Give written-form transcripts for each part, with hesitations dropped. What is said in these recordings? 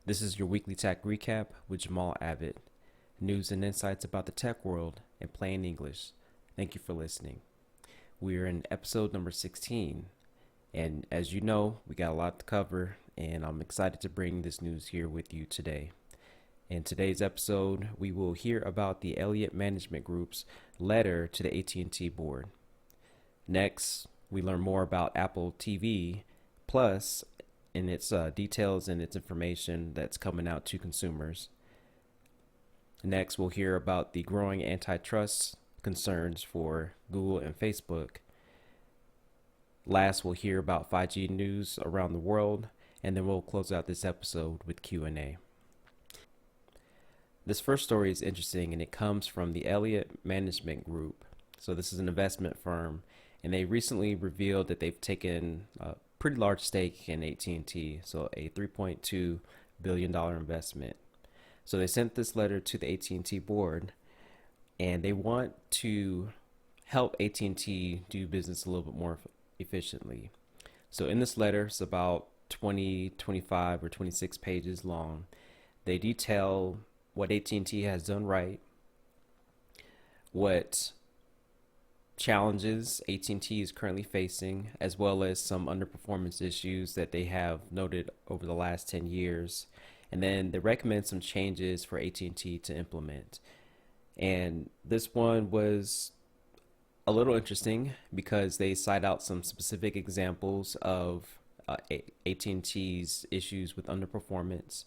This is your weekly tech recap with Jamal Abbott. News and insights about the tech world in plain English. Thank you for listening. We are in episode number 16, and as you know, we got a lot to cover, and I'm excited to bring this news here with you today. In today's episode, we will hear about the Elliot Management Group's letter to the AT&T board. Next, we learn more about Apple TV Plus and its details and its information that's coming out to consumers. Next, we'll hear about the growing antitrust concerns for Google and Facebook. Last, we'll hear about 5G news around the world, and then we'll close out this episode with Q&A. This first story is interesting, and it comes from the Elliot Management Group. So this is an investment firm, and they recently revealed that they've taken a pretty large stake in AT&T, so a $3.2 billion investment. So they sent this letter to the AT&T board, and they want to help AT&T do business a little bit more efficiently. So in this letter, it's about 20, 25, or 26 pages long. They detail what AT&T has done right, what challenges AT&T is currently facing, as well as some underperformance issues that they have noted over the last 10 years. And then they recommend some changes for AT&T to implement. And this one was a little interesting because they cite out some specific examples of AT&T's issues with underperformance,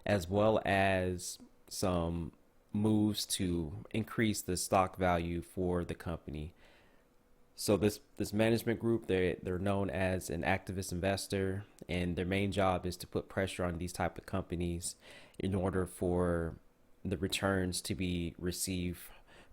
as well as some moves to increase the stock value for the company. So this management group, they're known as an activist investor, and their main job is to put pressure on these type of companies in order for the returns to be received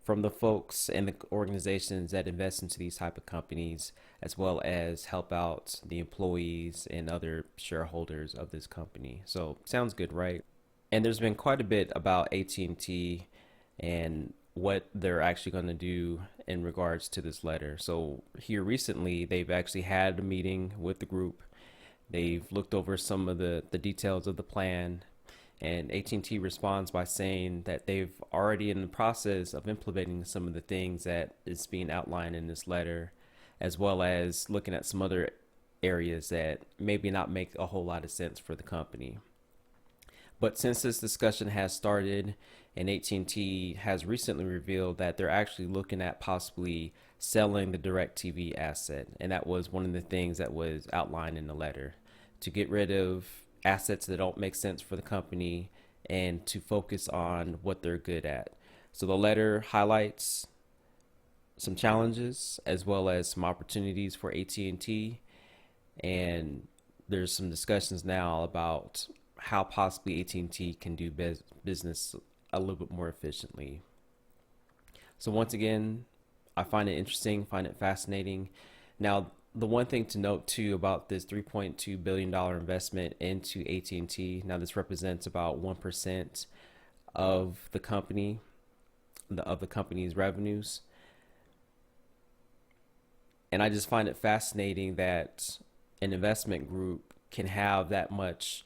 from the folks and the organizations that invest into these type of companies, as well as help out the employees and other shareholders of this company. So sounds good, right? And there's been quite a bit about AT&T and what they're actually going to do in regards to this letter. So here recently, they've actually had a meeting with the group. They've looked over some of the details of the plan, and AT&T responds by saying that they've already in the process of implementing some of the things that is being outlined in this letter, as well as looking at some other areas that maybe not make a whole lot of sense for the company. But since this discussion has started, and AT&T has recently revealed that they're actually looking at possibly selling the DirecTV asset, and that was one of the things that was outlined in the letter, to get rid of assets that don't make sense for the company and to focus on what they're good at. So the letter highlights some challenges as well as some opportunities for AT&T, and there's some discussions now about how possibly AT&T can do business a little bit more efficiently. So once again, I find it interesting, find it fascinating. Now, the one thing to note too about this $3.2 billion investment into AT&T, now this represents about 1% of the company, of the company's revenues. And I just find it fascinating that an investment group can have that much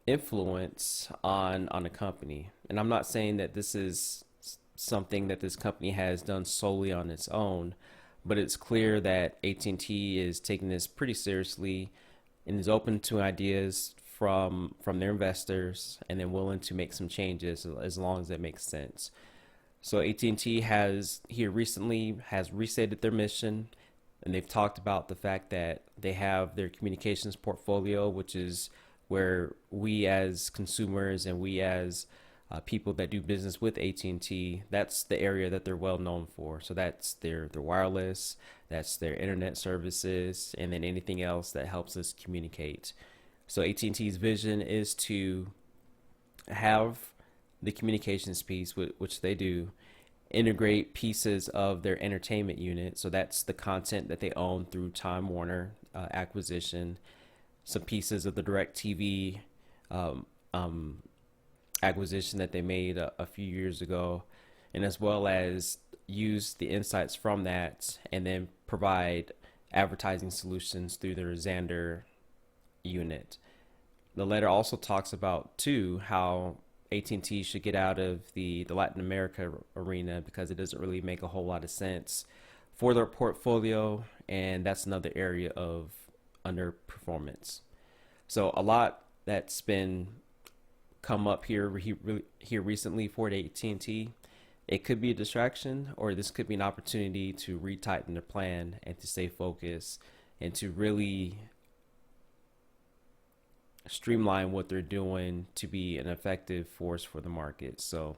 influence on a company. And I'm not saying that this is something that this company has done solely on its own, but it's clear that AT&T is taking this pretty seriously and is open to ideas from their investors, and then willing to make some changes as long as it makes sense. So AT&T has here recently has restated their mission, and they've talked about the fact that they have their communications portfolio, which is where we as consumers and we as people that do business with AT&T, that's the area that they're well known for. So that's their wireless, that's their internet services, and then anything else that helps us communicate. So AT&T's vision is to have the communications piece, which they do, integrate pieces of their entertainment unit. So that's the content that they own through Time Warner acquisition, some pieces of the DirecTV acquisition that they made a few years ago, and as well as use the insights from that and then provide advertising solutions through their Xandr unit. The letter also talks about too how AT&T should get out of the Latin America arena because it doesn't really make a whole lot of sense for their portfolio, and that's another area of underperformance. So a lot that's been come up here recently for the AT&T. It could be a distraction, or this could be an opportunity to retighten their plan and to stay focused and to really streamline what they're doing to be an effective force for the market. So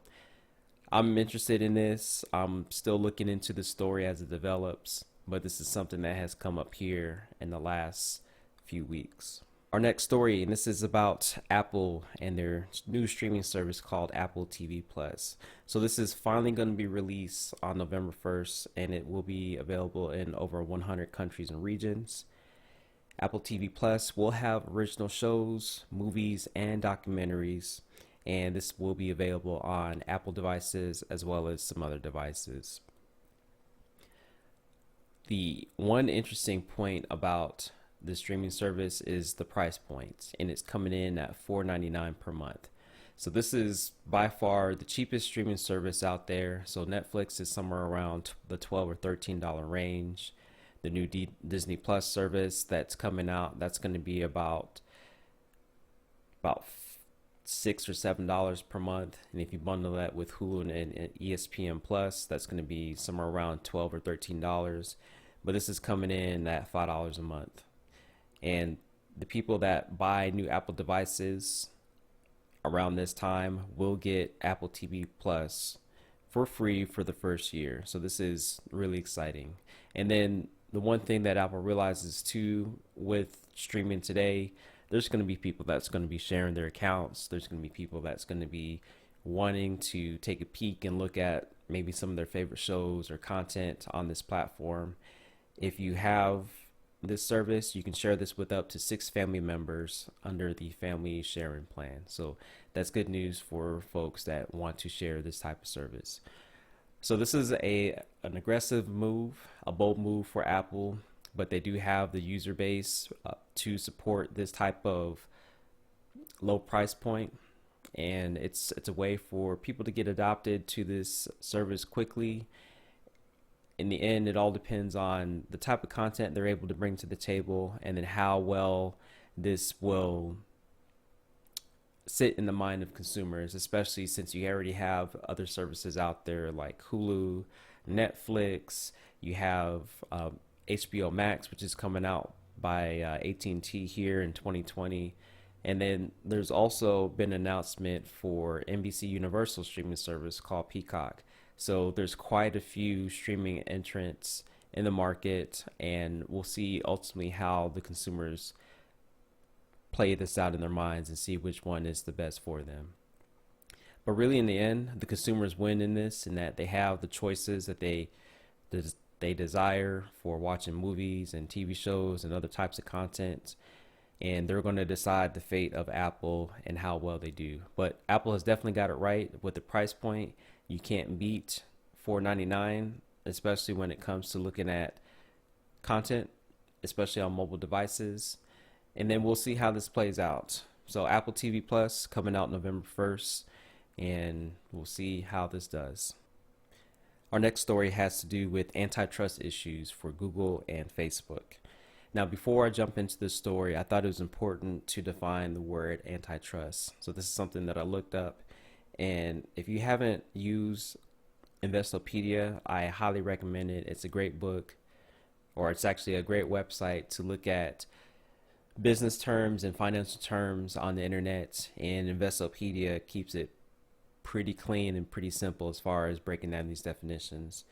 I'm interested in this. I'm still looking into the story as it develops, but this is something that has come up here in the last few weeks. Our next story, and this is about Apple and their new streaming service called Apple TV Plus. So this is finally going to be released on November 1st, and it will be available in over 100 countries and regions. Apple TV Plus will have original shows, movies, and documentaries, and this will be available on Apple devices as well as some other devices. The one interesting point about the streaming service is the price point, and it's coming in at $4.99 per month. So this is by far the cheapest streaming service out there. So Netflix is somewhere around the $12 or $13 range. The new Disney Plus service that's coming out, that's going to be about $6 or $7 per month, and if you bundle that with Hulu and ESPN Plus, that's going to be somewhere around $12 or $13. But this is coming in at $5 a month. And the people that buy new Apple devices around this time will get Apple TV Plus for free for the first year. So this is really exciting. And then the one thing that Apple realizes too with streaming today, there's going to be people that's going to be sharing their accounts. There's going to be people that's going to be wanting to take a peek and look at maybe some of their favorite shows or content on this platform. If you have this service, you can share this with up to 6 family members under the family sharing plan. So that's good news for folks that want to share this type of service. So this is an aggressive move, a bold move for Apple, but they do have the user base to support this type of low price point, and it's a way for people to get adopted to this service quickly. In the end, it all depends on the type of content they're able to bring to the table, and then how well this will sit in the mind of consumers, especially since you already have other services out there like Hulu, Netflix. You have HBO Max, which is coming out by AT&T here in 2020. And then there's also been an announcement for NBC Universal streaming service called Peacock. So there's quite a few streaming entrants in the market, and we'll see ultimately how the consumers play this out in their minds and see which one is the best for them. But really in the end, the consumers win in this, in that they have the choices that they desire for watching movies and TV shows and other types of content, and they're going to decide the fate of Apple and how well they do. But Apple has definitely got it right with the price point. You can't beat $4.99, especially when it comes to looking at content, especially on mobile devices. And then we'll see how this plays out. So Apple TV Plus coming out November 1st, and we'll see how this does. Our next story has to do with antitrust issues for Google and Facebook. Now, before I jump into this story, I thought it was important to define the word antitrust. So this is something that I looked up. And if you haven't used Investopedia, I highly recommend it. It's a great book, or it's actually a great website to look at business terms and financial terms on the internet. And Investopedia keeps it pretty clean and pretty simple as far as breaking down these definitions.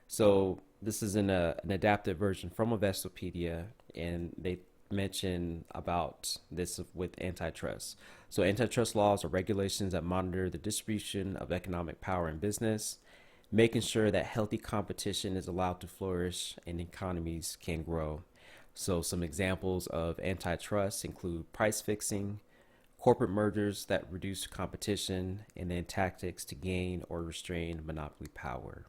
So this is an adapted version from Investopedia, and they mention about this with antitrust. So antitrust laws are regulations that monitor the distribution of economic power in business, making sure that healthy competition is allowed to flourish and economies can grow. So some examples of antitrust include price fixing, corporate mergers that reduce competition, and then tactics to gain or restrain monopoly power.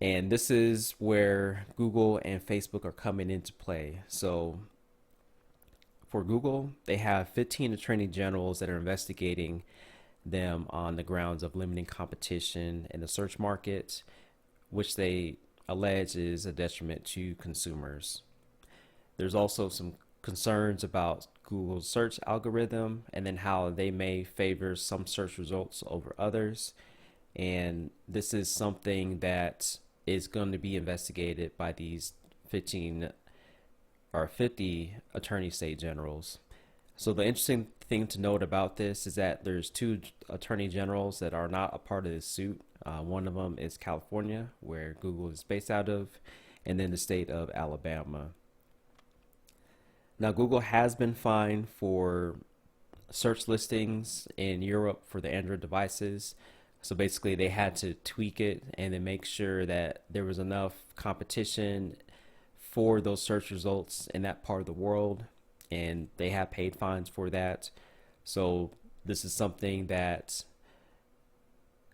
And this is where Google and Facebook are coming into play. So for Google, they have 15 attorney generals that are investigating them on the grounds of limiting competition in the search market, which they allege is a detriment to consumers. There's also some concerns about Google's search algorithm and then how they may favor some search results over others. And this is something that is going to be investigated by these 15 or 50 attorney state generals. So the interesting thing to note about this is that there's two attorney generals that are not a part of this suit. One of them is California, where Google is based out of, and then the state of Alabama. Now, Google has been fined for search listings in Europe for the Android devices. So basically, they had to tweak it and then make sure that there was enough competition for those search results in that part of the world, and they have paid fines for that. So this is something that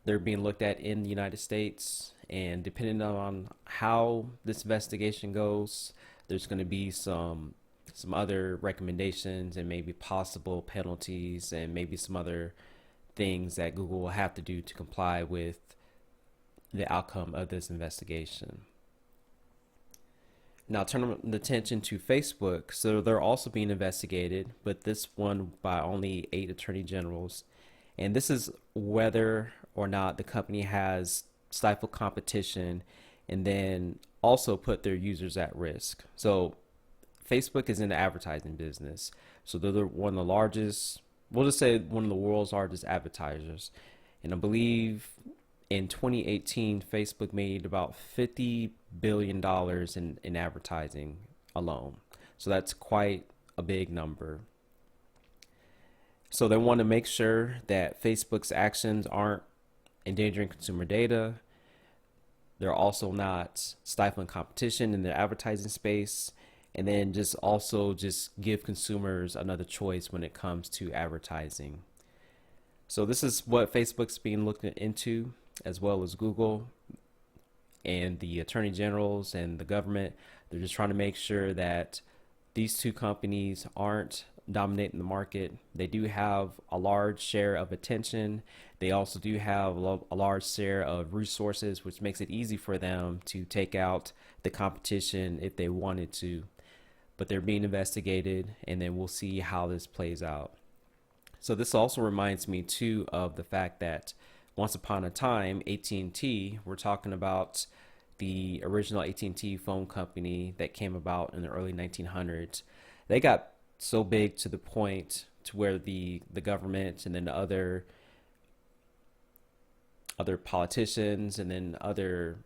they're being looked at in the United States, and depending on how this investigation goes, there's going to be some other recommendations and maybe possible penalties and maybe some other things that Google will have to do to comply with the outcome of this investigation. Now, turn the attention to Facebook. So they're also being investigated, but this one by only 8 attorney generals. And this is whether or not the company has stifled competition and then also put their users at risk. So Facebook is in the advertising business. So they're one of the largest, we'll just say one of the world's largest advertisers. And I believe in 2018, Facebook made about $50 billion in advertising alone. So that's quite a big number. So they want to make sure that Facebook's actions aren't endangering consumer data. They're also not stifling competition in the advertising space. And then just give consumers another choice when it comes to advertising. So this is what Facebook's being looked into, as well as Google and the attorney generals and the government. They're just trying to make sure that these two companies aren't dominating the market. They do have a large share of attention. They also do have a large share of resources, which makes it easy for them to take out the competition if they wanted to. But they're being investigated, and then we'll see how this plays out. So this also reminds me too of the fact that once upon a time, AT&T, we're talking about the original AT&T phone company that came about in the early 1900s. They got so big to the point to where the government and then the other politicians and then other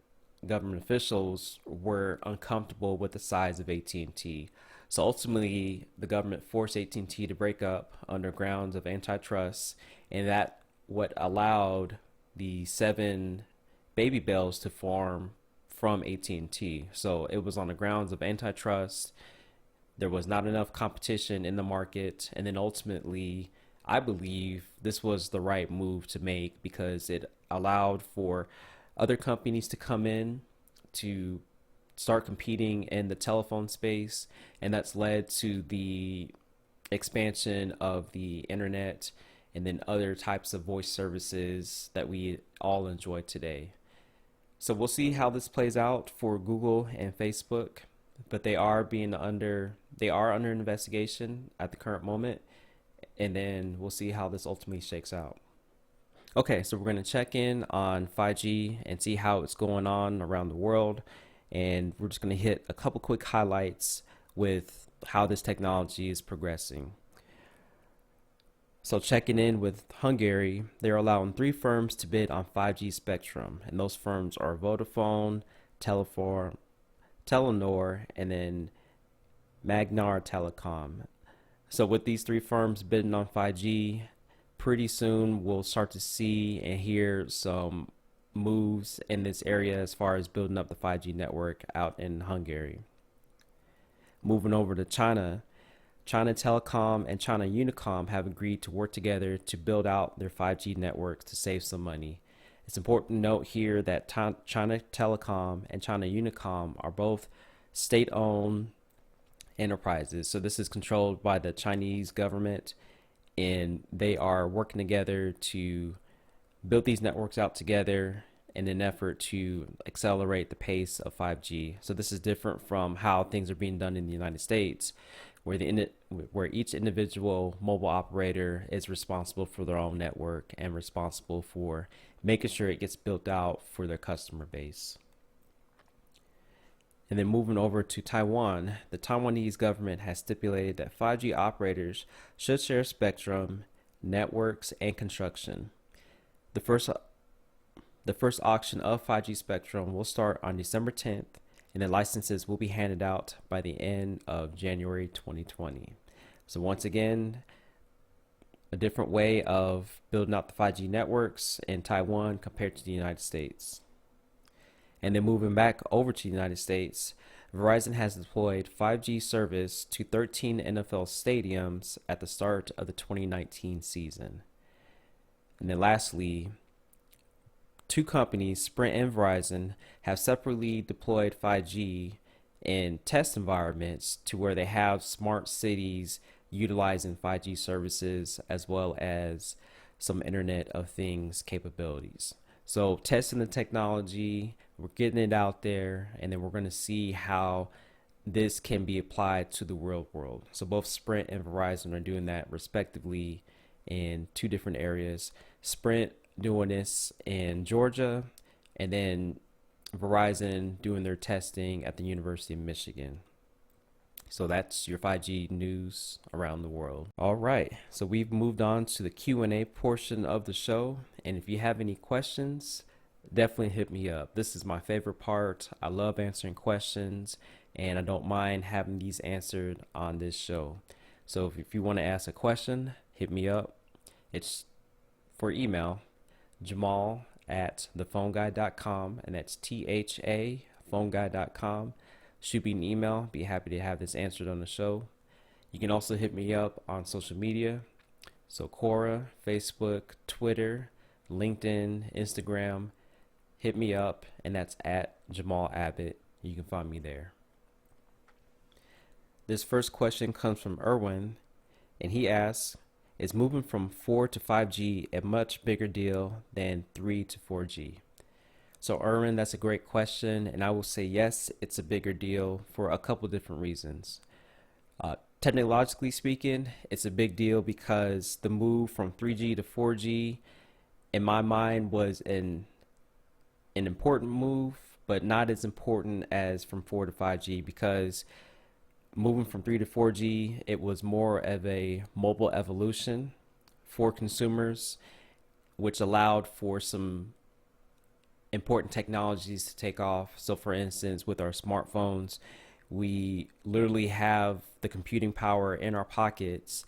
government officials were uncomfortable with the size of AT&T. So ultimately, the government forced AT&T to break up under grounds of antitrust, and that what allowed the 7 baby bells to form from AT&T. So it was on the grounds of antitrust. There was not enough competition in the market, and then ultimately, I believe this was the right move to make because it allowed for other companies to come in to start competing in the telephone space, and that's led to the expansion of the internet and then other types of voice services that we all enjoy today. So we'll see how this plays out for Google and Facebook, but they are under investigation at the current moment, and then we'll see how this ultimately shakes out. Okay, so we're going to check in on 5G and see how it's going on around the world. And we're just going to hit a couple quick highlights with how this technology is progressing. So checking in with Hungary, they're allowing 3 firms to bid on 5G spectrum. And those firms are Vodafone, Telenor, and then Magnar Telecom. So with these 3 firms bidding on 5G, pretty soon we'll start to see and hear some moves in this area as far as building up the 5G network out in Hungary. Moving over to China, China Telecom and China Unicom have agreed to work together to build out their 5G networks to save some money. It's important to note here that China Telecom and China Unicom are both state-owned enterprises. So this is controlled by the Chinese government, and they are working together to build these networks out together in an effort to accelerate the pace of 5G. So this is different from how things are being done in the United States, where each individual mobile operator is responsible for their own network and responsible for making sure it gets built out for their customer base. And then moving over to Taiwan, the Taiwanese government has stipulated that 5G operators should share spectrum, networks, and construction. The first auction of 5G spectrum will start on December 10th, and the licenses will be handed out by the end of January 2020. So once again, a different way of building out the 5G networks in Taiwan compared to the United States. And then moving back over to the United States, Verizon has deployed 5G service to 13 NFL stadiums at the start of the 2019 season. And then lastly, two companies, Sprint and Verizon, have separately deployed 5G in test environments to where they have smart cities utilizing 5G services as well as some Internet of Things capabilities. So testing the technology, we're getting it out there, and then we're going to see how this can be applied to the real world. So both Sprint and Verizon are doing that respectively in two different areas. Sprint doing this in Georgia, and then Verizon doing their testing at the University of Michigan. So that's your 5G news around the world. All right, so we've moved on to the Q&A portion of the show, and if you have any questions, definitely hit me up. This is my favorite part. I love answering questions, and I don't mind having these answered on this show. So if you want to ask a question, hit me up. It's for email, Jamal@thephoneguy.com, and that's THA phoneguy.com. Shoot me an email. Be happy to have this answered on the show. You can also hit me up on social media. So Quora, Facebook, Twitter, LinkedIn, Instagram. Hit me up, and that's at Jamal Abbott. You can find me there. This first question comes from Erwin, and he asks, is moving from 4 to 5G a much bigger deal than 3 to 4G? So Erwin, that's a great question, and I will say yes, it's a bigger deal for a couple different reasons. Technologically speaking, it's a big deal because the move from 3G to 4G, in my mind, was an important move, but not as important as from 4 to 5G, because moving from 3 to 4G, it was more of a mobile evolution for consumers, which allowed for some important technologies to take off. So for instance, with our smartphones, we literally have the computing power in our pockets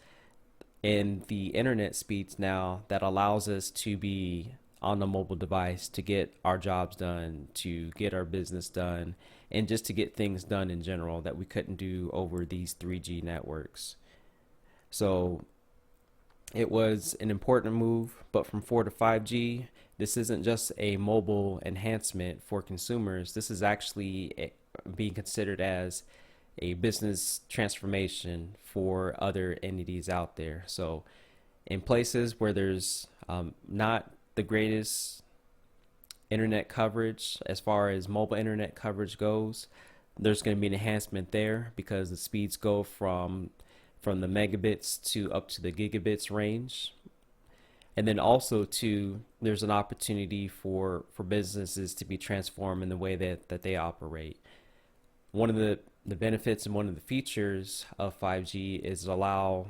and the internet speeds now that allows us to be on the mobile device to get our jobs done, to get our business done, and just to get things done in general that we couldn't do over these 3G networks. So it was an important move, but from 4 to 5G, this isn't just a mobile enhancement for consumers. This is actually being considered as a business transformation for other entities out there. So in places where there's not the greatest internet coverage as far as mobile internet coverage goes, there's going to be an enhancement there because the speeds go from the megabits to up to the gigabits range. And then also too, there's an opportunity for businesses to be transformed in the way that they operate. One of the benefits and one of the features of 5G is allow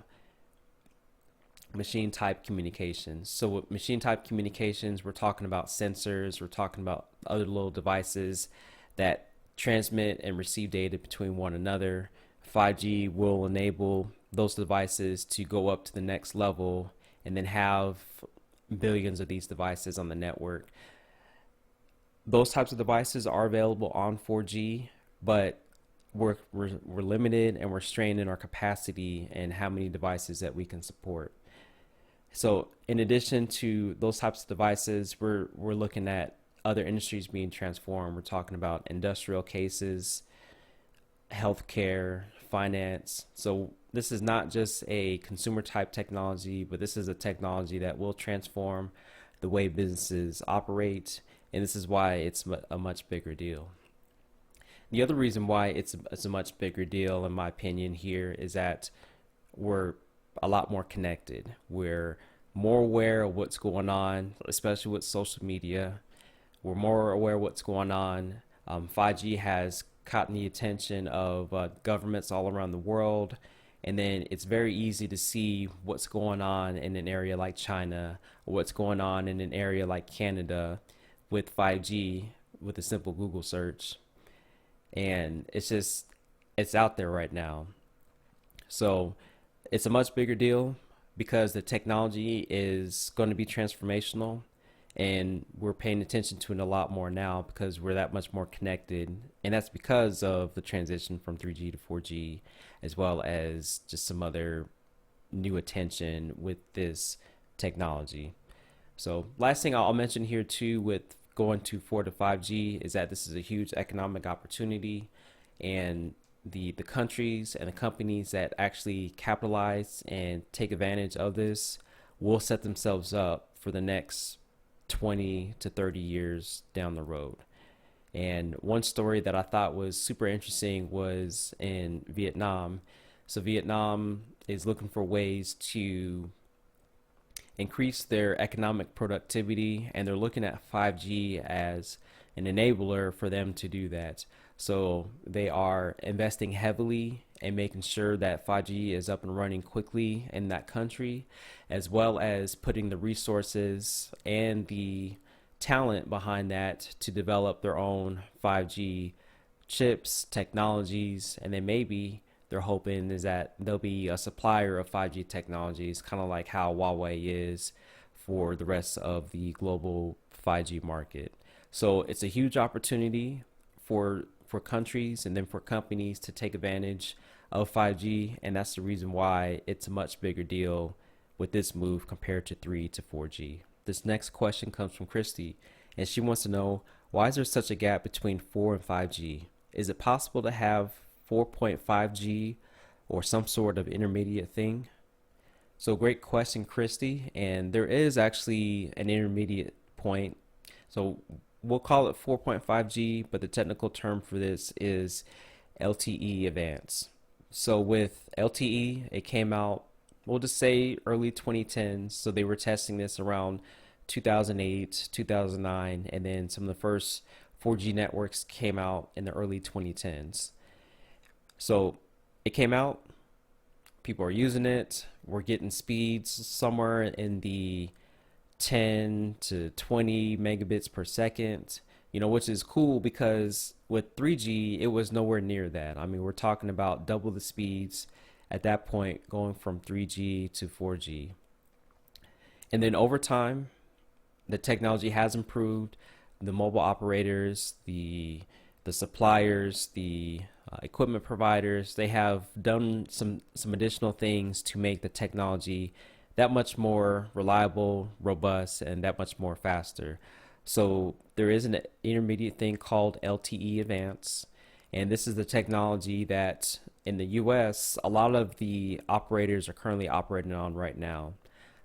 machine type communications. So with machine type communications, we're talking about sensors, we're talking about other little devices that transmit and receive data between one another. 5G will enable those devices to go up to the next level and then have billions of these devices on the network. Those types of devices are available on 4G, but we're limited and we're strained in our capacity and how many devices that we can support. So in addition to those types of devices, we're looking at other industries being transformed. We're talking about industrial cases, healthcare, finance. So this is not just a consumer type technology, but this is a technology that will transform the way businesses operate. And this is why it's a much bigger deal. The other reason why it's a much bigger deal, in my opinion, here is that we're a lot more connected. We're more aware of what's going on, especially with social media. We're more aware of what's going on. 5G has caught the attention of governments all around the world. And then it's very easy to see what's going on in an area like China, or what's going on in an area like Canada with 5G with a simple Google search. And it's out there right now. So it's a much bigger deal because the technology is going to be transformational, and we're paying attention to it a lot more now because we're that much more connected. And that's because of the transition from 3G to 4G, as well as just some other new attention with this technology. So last thing I'll mention here too with going to 4 to 5G is that this is a huge economic opportunity, and the countries and the companies that actually capitalize and take advantage of this will set themselves up for the next 20 to 30 years down the road. And one story that I thought was super interesting was in Vietnam. So Vietnam is looking for ways to increase their economic productivity, and they're looking at 5G as an enabler for them to do that. So they are investing heavily and making sure that 5G is up and running quickly in that country, as well as putting the resources and the talent behind that to develop their own 5G chips, technologies, and then maybe they're hoping is that they'll be a supplier of 5G technologies, kind of like how Huawei is for the rest of the global 5G market. So it's a huge opportunity for countries and then for companies to take advantage of 5G, and that's the reason why it's a much bigger deal with this move compared to 3 to 4G. This next question comes from Christy, and she wants to know, why is there such a gap between 4 and 5G? Is it possible to have 4.5G or some sort of intermediate thing? So great question, Christy, and there is actually an intermediate point. So we'll call it 4.5G, but the technical term for this is LTE Advanced. So with LTE, it came out, we'll just say early 2010s. So they were testing this around 2008, 2009, and then some of the first 4G networks came out in the early 2010s. So it came out, people are using it, we're getting speeds somewhere in the 10 to 20 megabits per second, which is cool because with 3G, it was nowhere near that. I mean, we're talking about double the speeds at that point, going from 3G to 4G. And then over time, the technology has improved. The mobile operators, the suppliers, the equipment providers, they have done some additional things to make the technology that much more reliable, robust, and that much more faster. So there is an intermediate thing called LTE Advanced, and this is the technology that in the US a lot of the operators are currently operating on right now.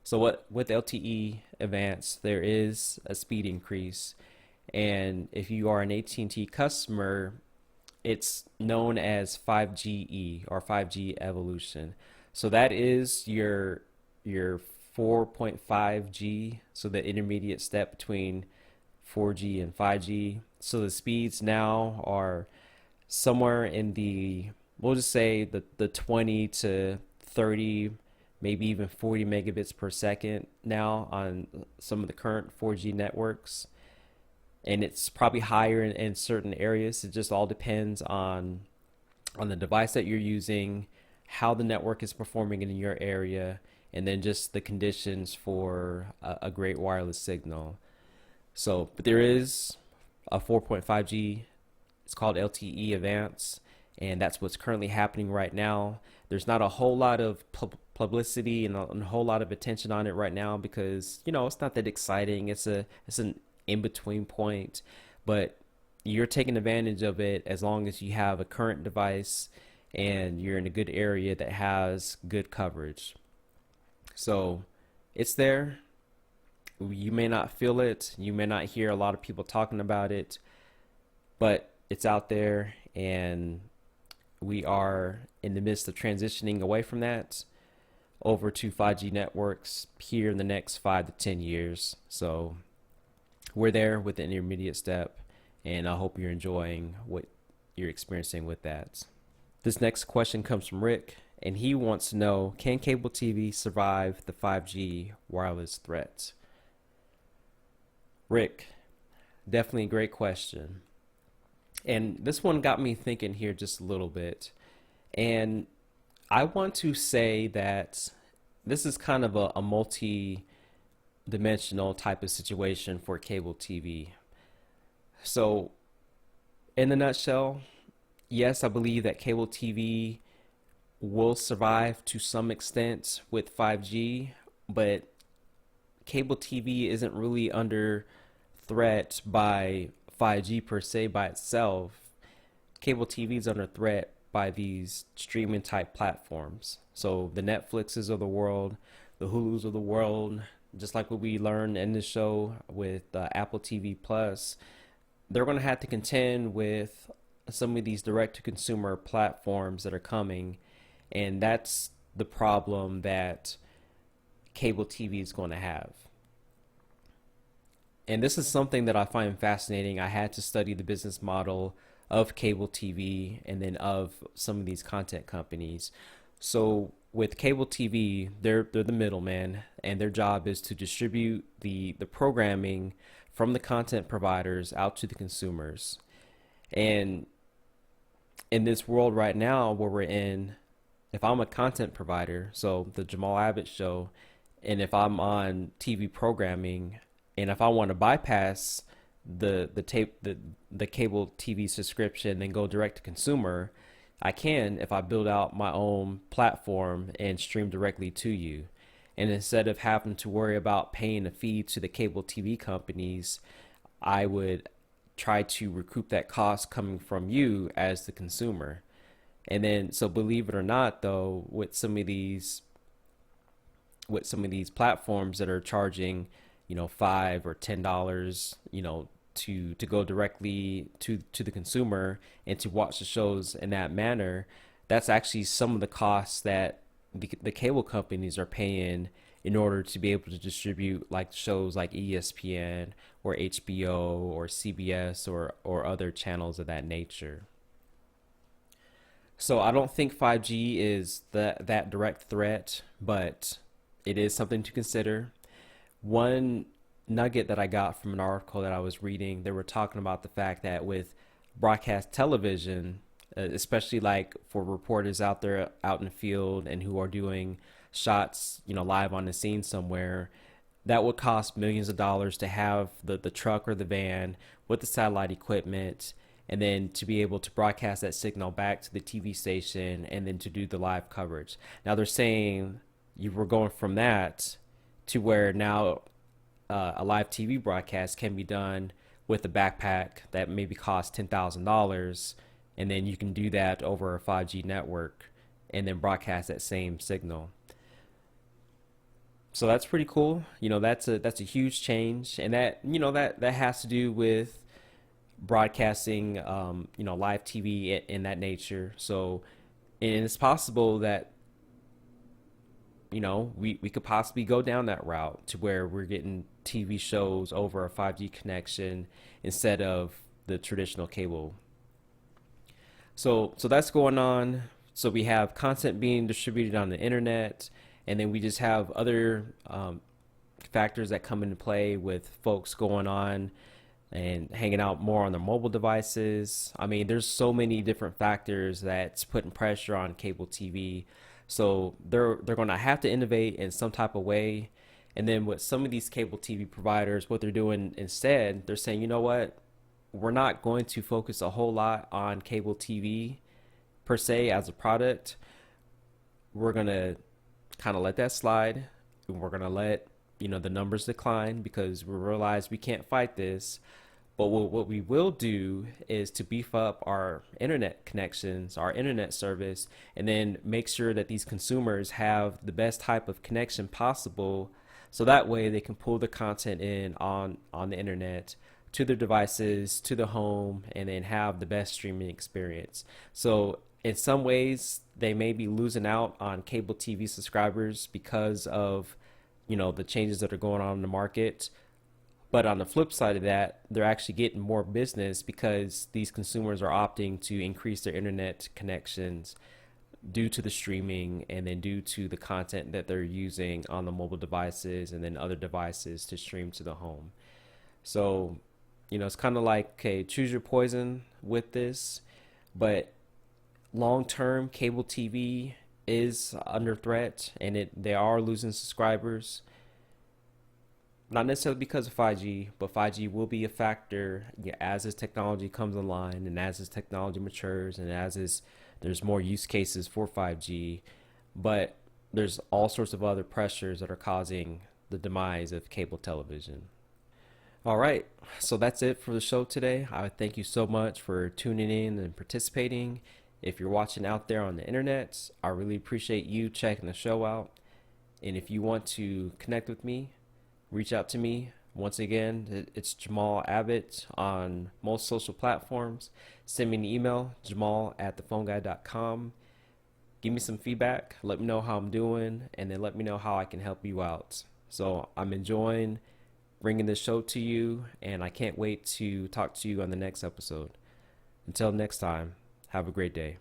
So with LTE Advanced, there is a speed increase, and if you are an AT&T customer, it's known as 5GE or 5G evolution. So that is your 4.5G, so the intermediate step between 4G and 5G. So the speeds now are somewhere in we'll just say the 20 to 30, maybe even 40 megabits per second now on some of the current 4G networks. And it's probably higher in certain areas. It just all depends on the device that you're using, how the network is performing in your area, and then just the conditions for a great wireless signal. So, but there is a 4.5G. It's called LTE Advanced, and that's what's currently happening right now. There's not a whole lot of publicity and a whole lot of attention on it right now because it's not that exciting. It's an in-between point, but you're taking advantage of it as long as you have a current device and you're in a good area that has good coverage. So it's there. You may not feel it, you may not hear a lot of people talking about it, but it's out there, and we are in the midst of transitioning away from that over to 5G networks here in the next 5 to 10 years. So we're there with the intermediate step, and I hope you're enjoying what you're experiencing with that. This next question comes from Rick, and he wants to know, can cable TV survive the 5G wireless threat? Rick, definitely a great question. And this one got me thinking here just a little bit. And I want to say that this is kind of a multi-dimensional type of situation for cable TV. So, in a nutshell, yes, I believe that cable TV will survive to some extent with 5G, but cable TV isn't really under threat by 5G per se by itself. Cable TV is under threat by these streaming type platforms. So the Netflixes of the world, the Hulus of the world, just like what we learned in this show with Apple TV Plus, they're going to have to contend with some of these direct to consumer platforms that are coming. And that's the problem that cable TV is going to have. And this is something that I find fascinating. I had to study the business model of cable TV and then of some of these content companies. So with cable TV, they're the middleman, and their job is to distribute the programming from the content providers out to the consumers. And in this world right now where we're in, if I'm a content provider, so the Jamal Abbott show, and if I'm on TV programming, and if I want to bypass the cable TV subscription and go direct to consumer, I can if I build out my own platform and stream directly to you. And instead of having to worry about paying a fee to the cable TV companies, I would try to recoup that cost coming from you as the consumer. And then, so believe it or not, though, with some of these platforms that are charging, $5 or $10, to go directly to the consumer and to watch the shows in that manner, that's actually some of the costs that the cable companies are paying in order to be able to distribute like shows like ESPN or HBO or CBS or other channels of that nature. So I don't think 5G is that direct threat, but it is something to consider. One nugget that I got from an article that I was reading, they were talking about the fact that with broadcast television, especially like for reporters out there out in the field and who are doing shots, live on the scene somewhere, that would cost millions of dollars to have the truck or the van with the satellite equipment, and then to be able to broadcast that signal back to the TV station and then to do the live coverage. Now they're saying you were going from that to where now a live TV broadcast can be done with a backpack that maybe costs $10,000, and then you can do that over a 5G network and then broadcast that same signal. So that's pretty cool. That's a huge change, and that has to do with broadcasting, live TV in that nature. So, and it's possible that we could possibly go down that route to where we're getting TV shows over a 5G connection instead of the traditional cable. So that's going on. So we have content being distributed on the internet, and then we just have other factors that come into play with folks going on and hanging out more on their mobile devices. I mean, there's so many different factors that's putting pressure on cable TV. So they're going to have to innovate in some type of way. And then with some of these cable TV providers, what they're doing instead, they're saying, you know what, we're not going to focus a whole lot on cable TV per se as a product. We're going to kind of let that slide. We're going to let, the numbers decline because we realize we can't fight this. But what we will do is to beef up our internet connections, our internet service, and then make sure that these consumers have the best type of connection possible, so that way they can pull the content in on the internet to their devices, to the home, and then have the best streaming experience. So in some ways, they may be losing out on cable TV subscribers because of, the changes that are going on in the market. But on the flip side of that, they're actually getting more business because these consumers are opting to increase their internet connections due to the streaming and then due to the content that they're using on the mobile devices and then other devices to stream to the home. So, it's kind of like, okay, choose your poison with this, but long term, cable TV is under threat and they are losing subscribers. Not necessarily because of 5G, but 5G will be a factor, as this technology comes online and as this technology matures and there's more use cases for 5G. But there's all sorts of other pressures that are causing the demise of cable television. All right, so that's it for the show today. I thank you so much for tuning in and participating. If you're watching out there on the internet, I really appreciate you checking the show out. And if you want to connect with me, reach out to me. Once again, it's Jamal Abbott on most social platforms. Send me an email, jamal@thephoneguy.com. Give me some feedback. Let me know how I'm doing, and then let me know how I can help you out. So I'm enjoying bringing this show to you, and I can't wait to talk to you on the next episode. Until next time, have a great day.